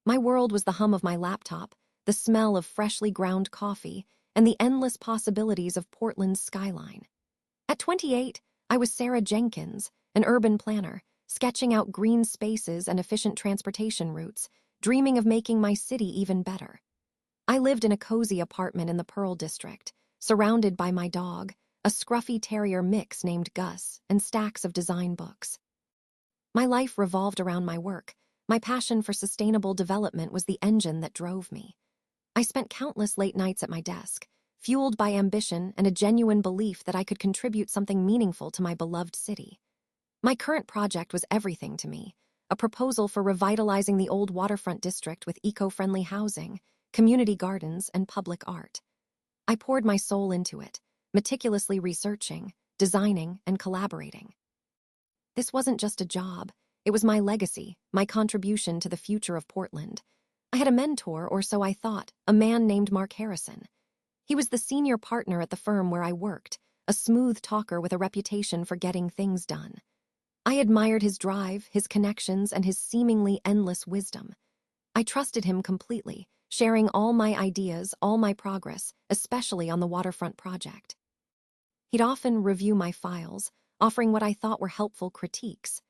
My world was the hum of my laptop, the smell of freshly ground coffee, and the endless possibilities of Portland's skyline. At 28, I was Sarah Jenkins, an urban planner, sketching out green spaces and efficient transportation routes, dreaming of making my city even better. I lived in a cozy apartment in the Pearl District, surrounded by my dog, a scruffy terrier mix named Gus, and stacks of design books. My life revolved around my work. My passion for sustainable development was the engine that drove me. I spent countless late nights at my desk, fueled by ambition and a genuine belief that I could contribute something meaningful to my beloved city. My current project was everything to me, a proposal for revitalizing the old waterfront district with eco-friendly housing, community gardens, and public art. I poured my soul into it, meticulously researching, designing, and collaborating. This wasn't just a job, it was my legacy, my contribution to the future of Portland. I had a mentor, or so I thought, a man named Mark Harrison. He was the senior partner at the firm where I worked, a smooth talker with a reputation for getting things done. I admired his drive, his connections, and his seemingly endless wisdom. I trusted him completely, sharing all my ideas, all my progress, especially on the waterfront project. He'd often review my files, offering what I thought were helpful critiques.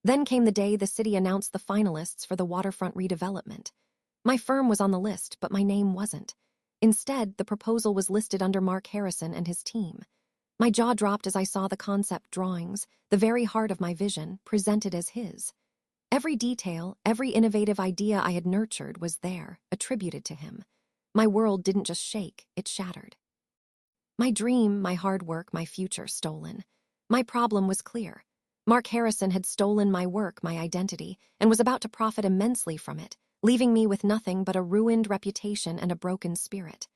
Then came the day the city announced the finalists for the waterfront redevelopment. My firm was on the list, but my name wasn't. Instead, the proposal was listed under Mark Harrison and his team. My jaw dropped as I saw the concept drawings, the very heart of my vision, presented as his. Every detail, every innovative idea I had nurtured was there, attributed to him. My world didn't just shake, it shattered. My dream, my hard work, my future stolen. My problem was clear. Mark Harrison had stolen my work, my identity, and was about to profit immensely from it, leaving me with nothing but a ruined reputation and a broken spirit.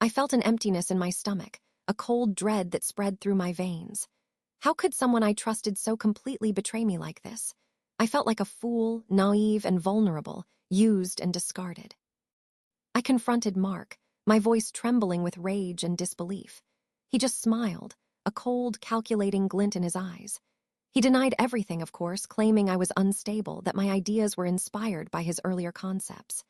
I felt an emptiness in my stomach, a cold dread that spread through my veins. How could someone I trusted so completely betray me like this? I felt like a fool, naive and vulnerable, used and discarded. I confronted Mark, my voice trembling with rage and disbelief. He just smiled, a cold, calculating glint in his eyes. He denied everything, of course, claiming I was unstable, that my ideas were inspired by his earlier concepts.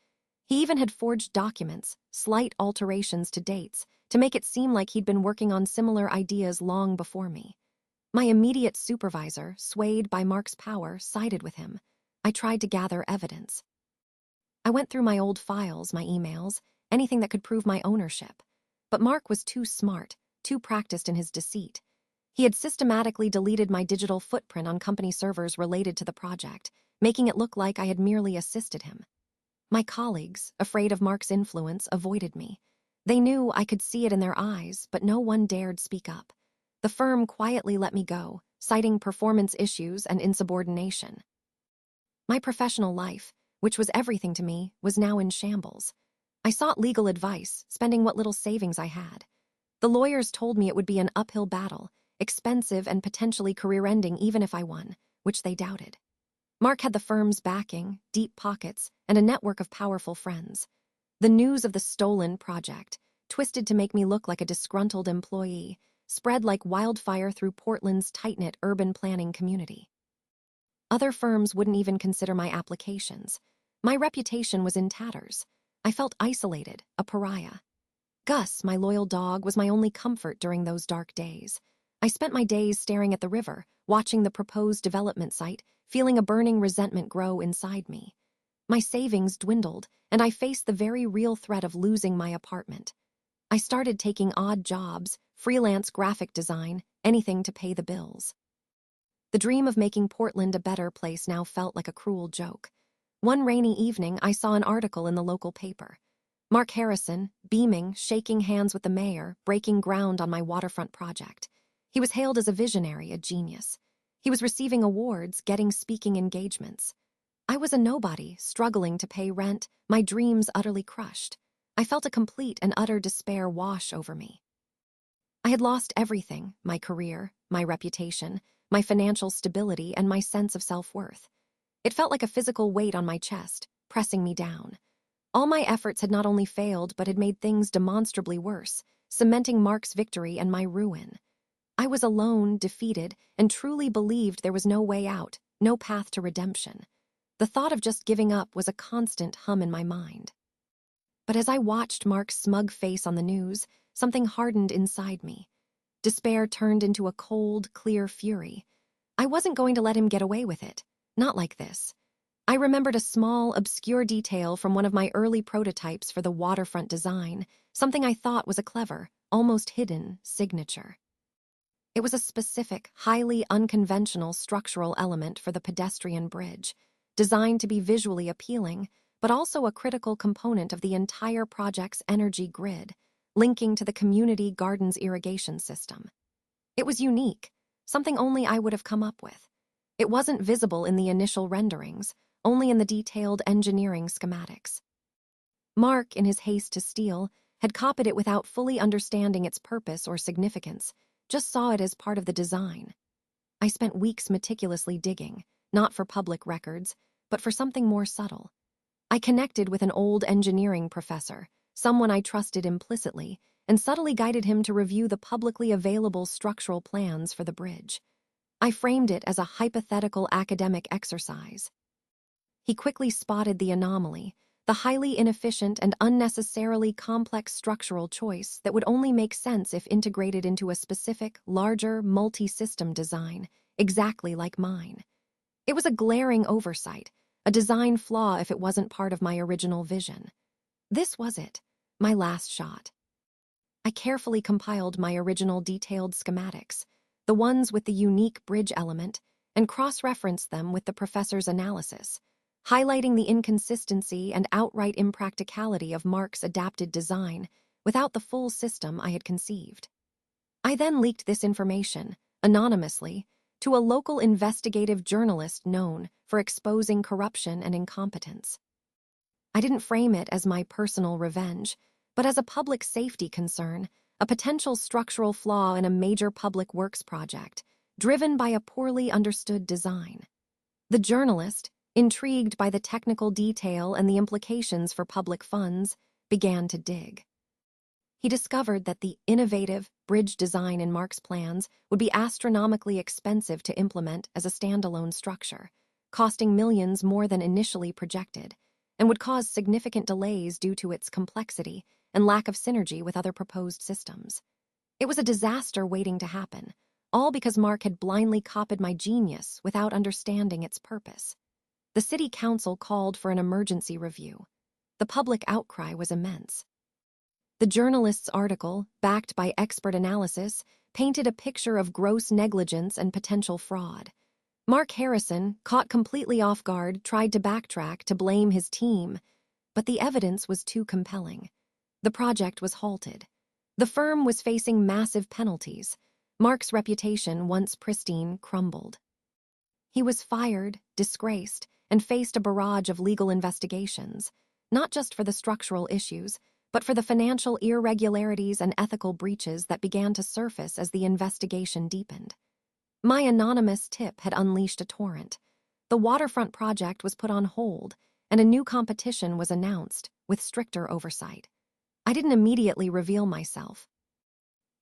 He even had forged documents, slight alterations to dates, to make it seem like he'd been working on similar ideas long before me. My immediate supervisor, swayed by Mark's power, sided with him. I tried to gather evidence. I went through my old files, my emails, anything that could prove my ownership. But Mark was too smart, too practiced in his deceit. He had systematically deleted my digital footprint on company servers related to the project, making it look like I had merely assisted him. My colleagues, afraid of Mark's influence, avoided me. They knew I could see it in their eyes, but no one dared speak up. The firm quietly let me go, citing performance issues and insubordination. My professional life, which was everything to me, was now in shambles. I sought legal advice, spending what little savings I had. The lawyers told me it would be an uphill battle, expensive and potentially career-ending even if I won, which they doubted. Mark had the firm's backing, deep pockets, and a network of powerful friends. The news of the stolen project, twisted to make me look like a disgruntled employee, spread like wildfire through Portland's tight-knit urban planning community. Other firms wouldn't even consider my applications. My reputation was in tatters. I felt isolated, a pariah. Gus, my loyal dog, was my only comfort during those dark days. I spent my days staring at the river, watching the proposed development site, feeling a burning resentment grow inside me. My savings dwindled, and I faced the very real threat of losing my apartment. I started taking odd jobs, freelance graphic design, anything to pay the bills. The dream of making Portland a better place now felt like a cruel joke. One rainy evening, I saw an article in the local paper. Mark Harrison, beaming, shaking hands with the mayor, breaking ground on my waterfront project. He was hailed as a visionary, a genius. He was receiving awards, getting speaking engagements. I was a nobody, struggling to pay rent, my dreams utterly crushed. I felt a complete and utter despair wash over me. I had lost everything, my career, my reputation, my financial stability, and my sense of self-worth. It felt like a physical weight on my chest, pressing me down. All my efforts had not only failed, but had made things demonstrably worse, cementing Mark's victory and my ruin. I was alone, defeated, and truly believed there was no way out, no path to redemption. The thought of just giving up was a constant hum in my mind. But as I watched Mark's smug face on the news, something hardened inside me. Despair turned into a cold, clear fury. I wasn't going to let him get away with it. Not like this. I remembered a small, obscure detail from one of my early prototypes for the waterfront design, something I thought was a clever, almost hidden, signature. It was a specific, highly unconventional structural element for the pedestrian bridge, designed to be visually appealing, but also a critical component of the entire project's energy grid, linking to the community garden's irrigation system. It was unique, something only I would have come up with. It wasn't visible in the initial renderings, only in the detailed engineering schematics. Mark, in his haste to steal, had copied it without fully understanding its purpose or significance, just saw it as part of the design. I spent weeks meticulously digging, not for public records, but for something more subtle. I connected with an old engineering professor, someone I trusted implicitly, and subtly guided him to review the publicly available structural plans for the bridge. I framed it as a hypothetical academic exercise. He quickly spotted the anomaly, the highly inefficient and unnecessarily complex structural choice that would only make sense if integrated into a specific, larger, multi-system design, exactly like mine. It was a glaring oversight, a design flaw if it wasn't part of my original vision. This was it, my last shot. I carefully compiled my original detailed schematics, the ones with the unique bridge element, and cross-referenced them with the professor's analysis, highlighting the inconsistency and outright impracticality of Mark's adapted design without the full system I had conceived. I then leaked this information, anonymously, to a local investigative journalist known for exposing corruption and incompetence. I didn't frame it as my personal revenge, but as a public safety concern, a potential structural flaw in a major public works project, driven by a poorly understood design. The journalist, intrigued by the technical detail and the implications for public funds, began to dig. He discovered that the innovative bridge design in Mark's plans would be astronomically expensive to implement as a standalone structure, costing millions more than initially projected, and would cause significant delays due to its complexity and lack of synergy with other proposed systems. It was a disaster waiting to happen, all because Mark had blindly copied my genius without understanding its purpose. The city council called for an emergency review. The public outcry was immense. The journalist's article, backed by expert analysis, painted a picture of gross negligence and potential fraud. Mark Harrison, caught completely off guard, tried to backtrack to blame his team, but the evidence was too compelling. The project was halted. The firm was facing massive penalties. Mark's reputation, once pristine, crumbled. He was fired, disgraced, and faced a barrage of legal investigations, not just for the structural issues, but for the financial irregularities and ethical breaches that began to surface as the investigation deepened. My anonymous tip had unleashed a torrent. The waterfront project was put on hold, and a new competition was announced, with stricter oversight. I didn't immediately reveal myself.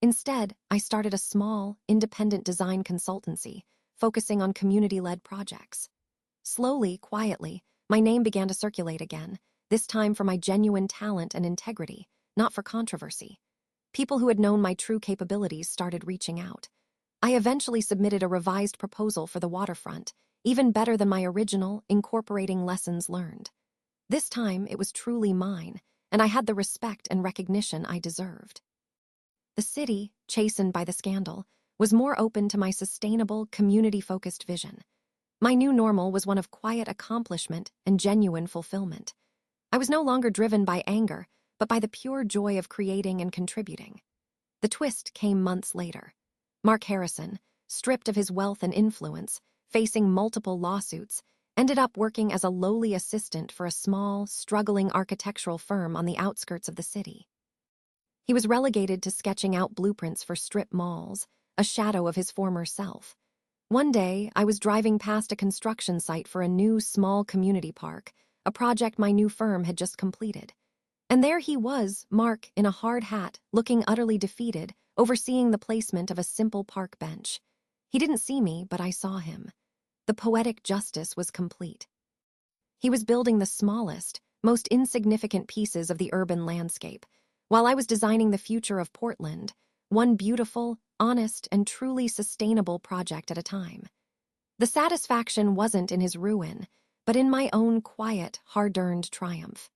Instead, I started a small, independent design consultancy, focusing on community-led projects. Slowly, quietly, my name began to circulate again, this time for my genuine talent and integrity, not for controversy. People who had known my true capabilities started reaching out. I eventually submitted a revised proposal for the waterfront, even better than my original, incorporating lessons learned. This time, it was truly mine, and I had the respect and recognition I deserved. The city, chastened by the scandal, was more open to my sustainable, community-focused vision. My new normal was one of quiet accomplishment and genuine fulfillment. I was no longer driven by anger, but by the pure joy of creating and contributing. The twist came months later. Mark Harrison, stripped of his wealth and influence, facing multiple lawsuits, ended up working as a lowly assistant for a small, struggling architectural firm on the outskirts of the city. He was relegated to sketching out blueprints for strip malls, a shadow of his former self. One day, I was driving past a construction site for a new small community park, a project my new firm had just completed. And there he was, Mark, in a hard hat, looking utterly defeated, overseeing the placement of a simple park bench. He didn't see me, but I saw him. The poetic justice was complete. He was building the smallest, most insignificant pieces of the urban landscape, while I was designing the future of Portland, one beautiful, honest, and truly sustainable project at a time. The satisfaction wasn't in his ruin, but in my own quiet, hard-earned triumph.